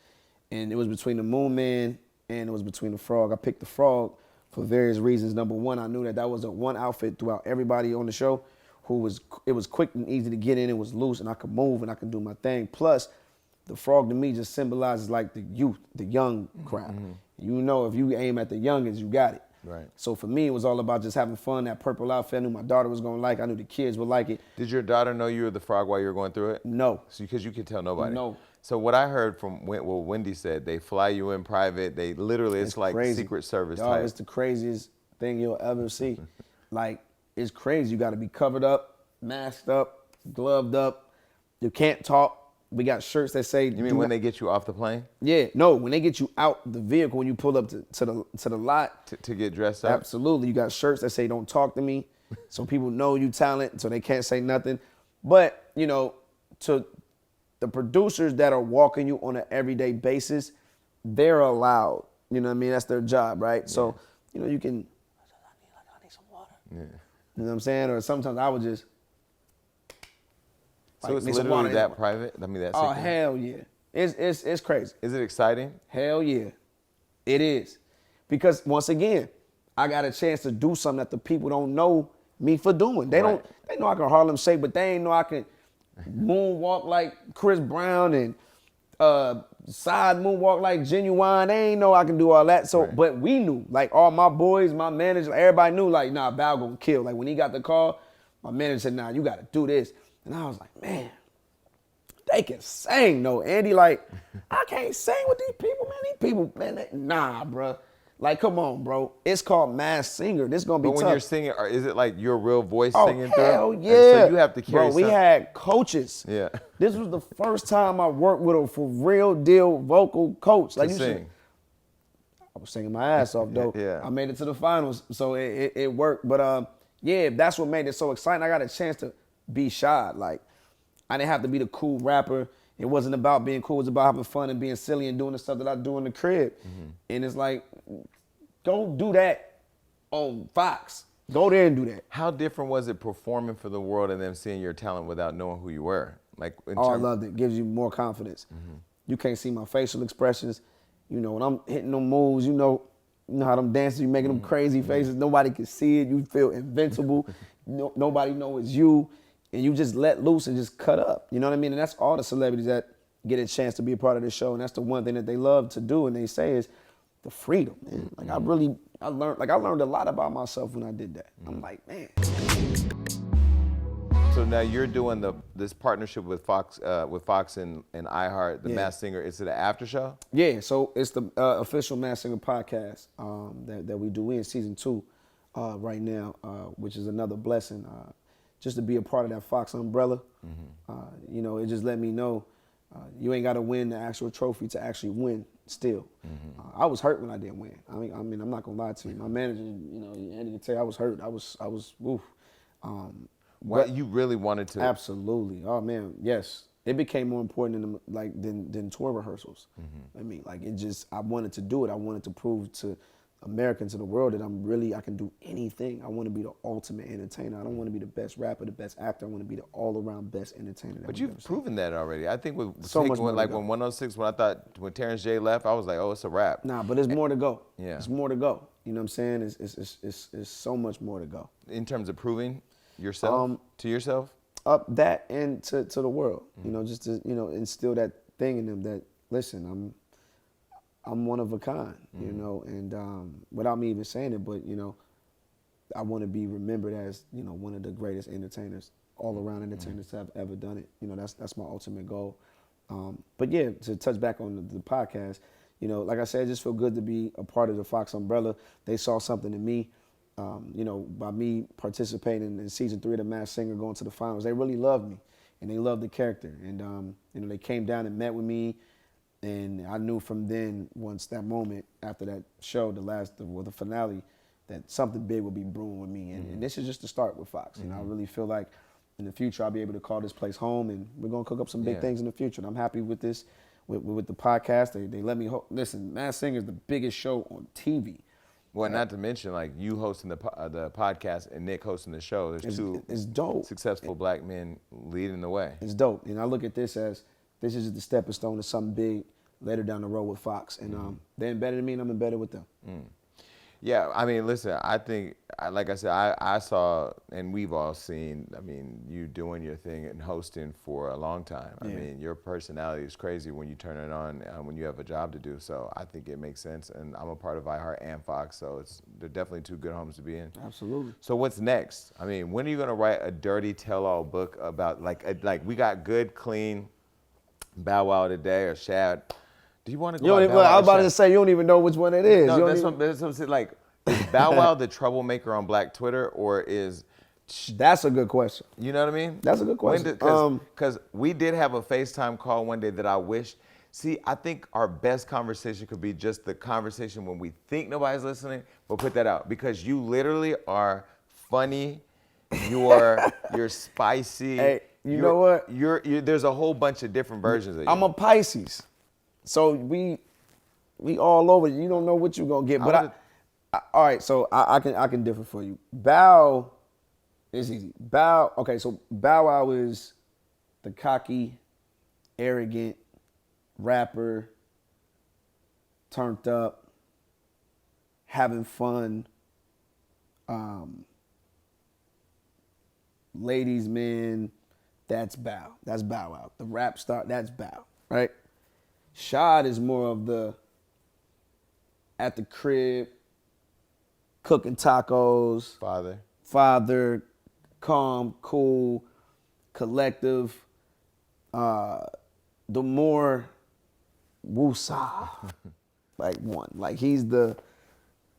And it was between the Moon Man and it was between the Frog. I picked the Frog for various reasons. Number one, I knew that was a one outfit throughout everybody on the show it was quick and easy to get in. It was loose and I could move and I could do my thing. Plus, the Frog to me just symbolizes like the youth, the young crowd. If you aim at the youngins, you got it. Right. So for me, it was all about just having fun. That purple outfit, I knew my daughter was gonna like it. I knew the kids would like it. Did your daughter know you were the frog while you were going through it? No. Because you could tell nobody. No. So what I heard from Wendy said, they fly you in private. They literally, it's like crazy. Secret Service Dog, type. It's the craziest thing you'll ever see. Like, it's crazy. You got to be covered up, masked up, gloved up. You can't talk. We got shirts that say. You mean when they get you off the plane? Yeah, no. When they get you out the vehicle, when you pull up to the lot to get dressed up. Absolutely, you got shirts that say "Don't talk to me," so people know you talent, so they can't say nothing. But to the producers that are walking you on an everyday basis, they're allowed. You know what I mean? That's their job, right? Yeah. So you can. I need some water. Yeah. You know what I'm saying? Or sometimes I would just. So it's literally that private? I mean, that's oh, hell yeah. It's crazy. Is it exciting? Hell yeah. It is. Because once again, I got a chance to do something that the people don't know me for doing. They Right. know I can Harlem Shake, but they ain't know I can moonwalk like Chris Brown and side moonwalk like Genuine. They ain't know I can do all that. So, Right. but we knew, like all my boys, my manager, everybody knew, like, nah, Bow gonna kill. Like when he got the call, my manager said, nah, you gotta do this. And I was like, man, they can sing though. Andy, like, I can't sing with these people, man. These people, man, nah, bro. Like, come on, bro. It's called Masked Singer. This gonna be But when tough. you're singing, is it like your real voice Oh, singing hell through? yeah. And so you have to carry Bro, we some- had coaches. Yeah. This was the first time I worked with a for real deal vocal coach. Like to you sing. should. I was singing my ass off, though. Yeah. I made it to the finals, so it worked. But yeah, that's what made it so exciting. I got a chance to be Shad. Like, I didn't have to be the cool rapper. It wasn't about being cool. It was about having fun and being silly and doing the stuff that I do in the crib. And it's like, go do that on Fox. Go there and do that. How different was it performing for the world and them seeing your talent without knowing who you were? Like, in Oh, I terms- loved it. Gives you more confidence. You can't see my facial expressions. You know, when I'm hitting them moves, you know how them dancers, you making them crazy faces. Nobody can see it. You feel invincible. Nobody know it's you. And you just let loose and just cut up. You know what I mean? And that's all the celebrities that get a chance to be a part of the show. And that's the one thing that they love to do. And they say is the freedom, man. Like I learned a lot about myself when I did that. I'm like, man. So now you're doing this partnership with Fox and iHeart, the Yeah. Masked Singer. Is it an after show? Yeah, so it's the official Masked Singer podcast that we do. We in season 2 right now, which is another blessing. Just to be a part of that Fox umbrella, you know, it just let me know you ain't got to win the actual trophy to actually win. Still, I was hurt when I didn't win. I mean, I'm not gonna lie to you. My manager, you know, Andy can tell you, I was hurt. I was woof. Why you really wanted to? Absolutely. Oh man, yes. It became more important than tour rehearsals. I mean, like I wanted to do it. I wanted to prove to Americans, to the world that I can do anything. I want to be the ultimate entertainer. I don't want to be the best rapper, the best actor. I want to be the all-around best entertainer. But you've proven that already. I think with So much more to like go. when 106, when Terrence J left, I was like, oh, it's a wrap. Nah, but there's more to go. Yeah. There's more to go. You know what I'm saying? It's so much more to go. In terms of proving yourself to yourself? Up that and to the world. You know, just to, you know, instill that thing in them that, listen, I'm one of a kind, you know, and without me even saying it, but, you know, I want to be remembered as, you know, one of the greatest entertainers, all around entertainers that have ever done it. You know, that's my ultimate goal. But yeah, to touch back on the podcast, you know, like I said, I just feel good to be a part of the Fox umbrella. They saw something in me, you know, by me participating in season 3 of The Masked Singer, going to the finals. They really loved me, and they loved the character. And, you know, they came down and met with me. And I knew from then, once that moment after that show, the finale, that something big would be brewing with me. And this is just the start with Fox. You know, I really feel like in the future I'll be able to call this place home, and we're gonna cook up some big Yeah. things in the future. And I'm happy with this, with the podcast. They let me listen. Masked Singer is the biggest show on TV. Well, not to mention like you hosting the podcast and Nick hosting the show. There's two It's dope. successful black men leading the way. It's dope. And I look at this as this is just the stepping stone to something big later down the road with Fox. And they're embedded in me, and I'm embedded with them. Yeah, I mean, listen, I think, like I said, I saw, and we've all seen, I mean, you doing your thing and hosting for a long time. I Yeah. mean, your personality is crazy when you turn it on, when you have a job to do. So I think it makes sense. And I'm a part of iHeart and Fox, so they're definitely two good homes to be in. Absolutely. So what's next? I mean, when are you going to write a dirty tell-all book about, like we got good, clean Bow Wow today or Shad? Do you want to go? You don't by even, Bow Wow I was or about Shad? to say, you don't even know which one it is. No, You don't that's even- what I'm saying. Like, is Bow Wow the troublemaker on Black Twitter, or is, That's a good question. you know what I mean? That's a good question. Because we did have a FaceTime call one day that I wish. See, I think our best conversation could be just the conversation when we think nobody's listening. We'll put that out because you literally are funny. You're spicy. Hey, you know what? You're there's a whole bunch of different versions of you. I'm a Pisces, so we all over. You don't know what you're gonna get, but all right. So I can differ for you. Bow is easy. Bow. Okay, so Bow Wow is the cocky, arrogant rapper, turned up, having fun. ladies, men, that's Bow. That's Bow Wow. The rap star, that's Bow, right? Shad is more of the at the crib, cooking tacos, father, calm, cool, collective, the more woosah, like one. Like he's the,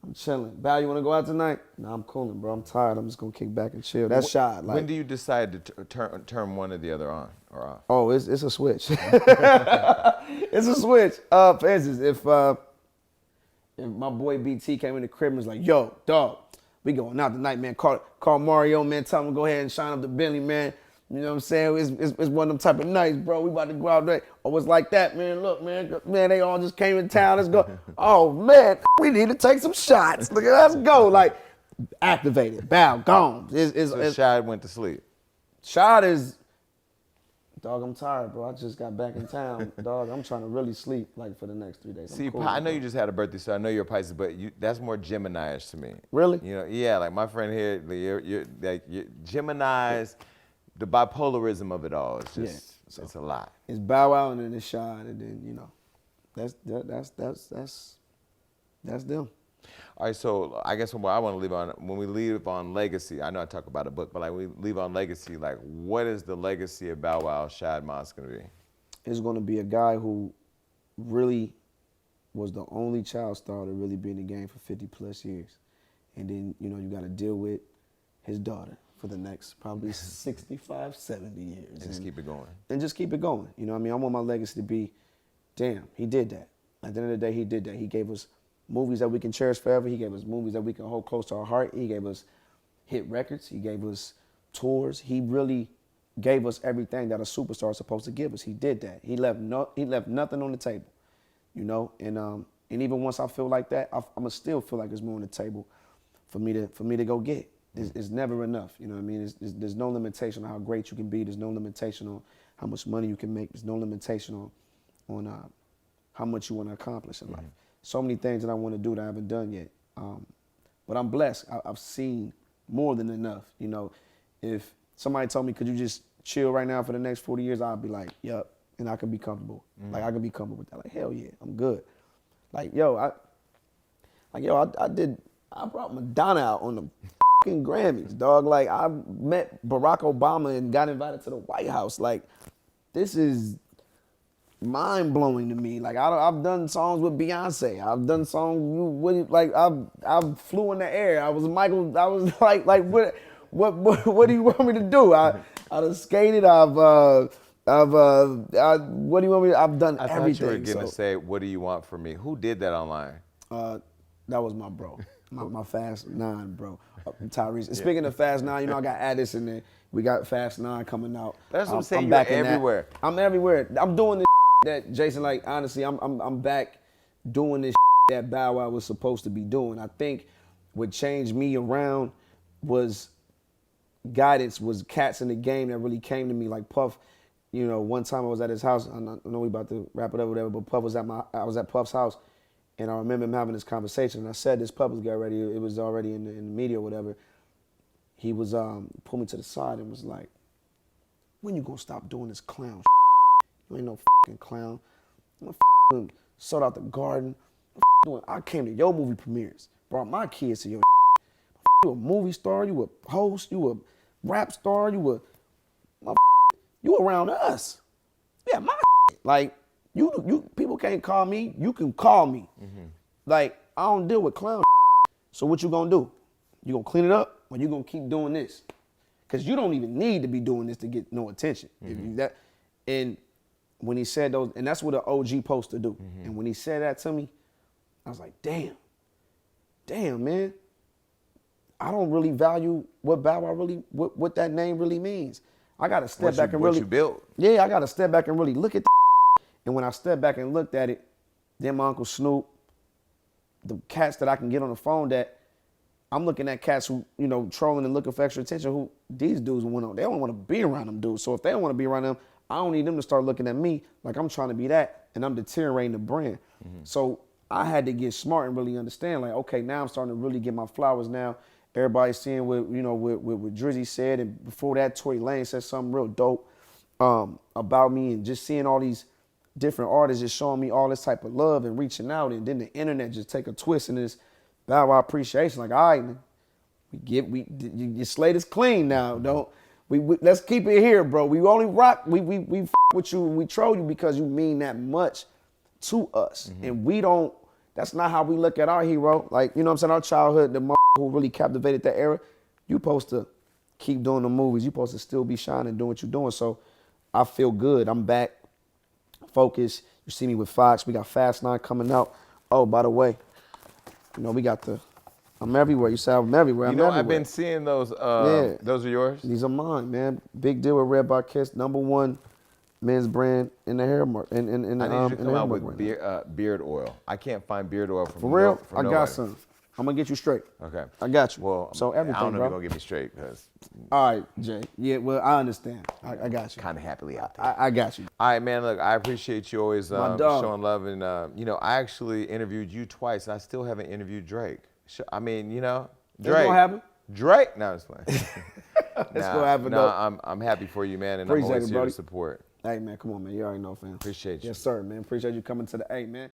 I'm chilling. Val, you want to go out tonight? Nah, I'm cooling, bro. I'm tired. I'm just going to kick back and chill. That's Shad. Like, when do you decide to turn one or the other on or off? oh, it's a switch. It's a switch. For instance, if my boy BT came in the crib and was like, yo, dog, we going out tonight, man. Call Mario, man. Tell him to go ahead and shine up the Bentley, man. You know what I'm saying? It's one of them type of nights, bro. We about to go out there. Oh, it's like that, man. Look, man, they all just came in town. Let's go. Oh, man, we need to take some shots. Look, let's go. Like, activated. Bow, gone. So Shad went to sleep. Shad is, dog, I'm tired, bro. I just got back in town. Dog, I'm trying to really sleep, like, for the next 3 days. See, cool, I know you just had a birthday, so I know you're a Pisces, but that's more Gemini-ish to me. Really? You know, yeah, like my friend here, you're Gemini's, the bipolarism of it all, it's just, it's a lot. It's Bow Wow and then it's Shad, and then, you know, that's them. All right, so I guess what I want to leave on, when we leave on legacy, I know I talk about a book, but like we leave on legacy, like what is the legacy of Bow Wow Shad Moss going to be? It's going to be a guy who really was the only child star to really be in the game for 50 plus years. And then, you know, you got to deal with his daughter for the next probably 65, 70 years. And just keep it going. And just keep it going. You know what I mean? I want my legacy to be, damn, he did that. At the end of the day, he did that. He gave us movies that we can cherish forever. He gave us movies that we can hold close to our heart. He gave us hit records. He gave us tours. He really gave us everything that a superstar is supposed to give us. He did that. He left nothing on the table, you know. And even once I feel like that, I'ma still feel like there's more on the table for me to go get. It's never enough. You know what I mean? There's no limitation on how great you can be. There's no limitation on how much money you can make. There's no limitation on how much you want to accomplish in life. So many things that I want to do that I haven't done yet. But I'm blessed. I've seen more than enough. You know, if somebody told me, could you just chill right now for the next 40 years, I'd be like, yup, and I can be comfortable. Like, I can be comfortable with that. Like, hell yeah, I'm good. Like, I brought Madonna out on the fucking Grammys, dog. Like, I met Barack Obama and got invited to the White House. Like, this is mind-blowing to me. Like, I've done songs with Beyonce. I've done songs like I flew in the air. I was Michael. I was like what do you want me to do? I've skated. What do you want me to, I've done everything. I thought you were going to say, what do you want from me? Who did that online? That was my bro. My Fast 9, bro. Tyrese. And speaking of Fast 9, you know, I got Addis in there. We got Fast 9 coming out. That's what I'm saying. You're everywhere. I'm everywhere. I'm doing this that Jason, like, honestly, I'm back doing this that Bow Wow was supposed to be doing. I think what changed me around was guidance, was cats in the game that really came to me. Like Puff, you know, one time I was at his house. I know we about to wrap it up or whatever, but Puff was I was at Puff's house, and I remember him having this conversation. And I said this publicly already. It was already in the media or whatever. He was pulled me to the side and was like, "When you gonna stop doing this clown? You ain't no fucking clown. I'm sold out the garden. I came to your movie premieres, brought my kids to your. You a movie star? You a host? You a rap star? You around us? Yeah, my like you people can't call me. You can call me. Like, I don't deal with clown. So what you gonna do? You gonna clean it up, or you gonna keep doing this? Because you don't even need to be doing this to get no attention. If you and when he said those, and that's what an OG supposed to do. And when he said that to me, I was like, damn, man. I don't really value what Bow Wow really, what that name really means. I gotta step back and really. What you built. Yeah, I gotta step back and really look at and when I stepped back and looked at it, then my Uncle Snoop, the cats that I can get on the phone that I'm looking at cats who, you know, trolling and looking for extra attention, who these dudes they don't want to be around them dudes. So if they don't want to be around them, I don't need them to start looking at me like I'm trying to be that, and I'm deteriorating the brand. So I had to get smart and really understand, like, okay, now I'm starting to really get my flowers now, Everybody seeing what Drizzy said, and before that, Tory Lanez said something real dope about me, and just seeing all these different artists just showing me all this type of love and reaching out, and then the internet just take a twist in this Bow Wow appreciation. Like, all right, man, your slate is clean now. Don't let's keep it here, bro. We only rock. We f with you and we troll you because you mean that much to us, and we don't. That's not how we look at our hero. Like, you know what I'm saying? Our childhood, the who really captivated that era. You supposed to keep doing the movies. You supposed to still be shining, doing what you're doing. So I feel good. I'm back, focused. You see me with Fox. We got Fast 9 coming out. Oh, by the way, we got I'm everywhere. You say I'm everywhere. I'm everywhere. I've been seeing those. Yeah. Those are yours? These are mine, man. Big deal with Red by Kiss, #1 men's brand in the hair market. I need you to come out with beard oil. I can't find beard oil from For real? from I got nobody. some. I'm gonna get you straight. Okay. I got you. Well, so everything, I don't know bro. if you're gonna get me straight because All right, Jay. Yeah, well, I understand. I got you. kind of happily out there. I got you. All right, man. Look, I appreciate you always My dog. showing love, and I actually interviewed you twice, and I still haven't interviewed Drake. I mean, Drake. It's gonna happen. Drake. No, it's fine. It's gonna happen, though. I'm happy for you, man, and Appreciate I'm always it, here buddy. to support. Hey, man, come on, man. You already know, fam. Appreciate you. Yes, sir, man. Appreciate you coming to the A, man.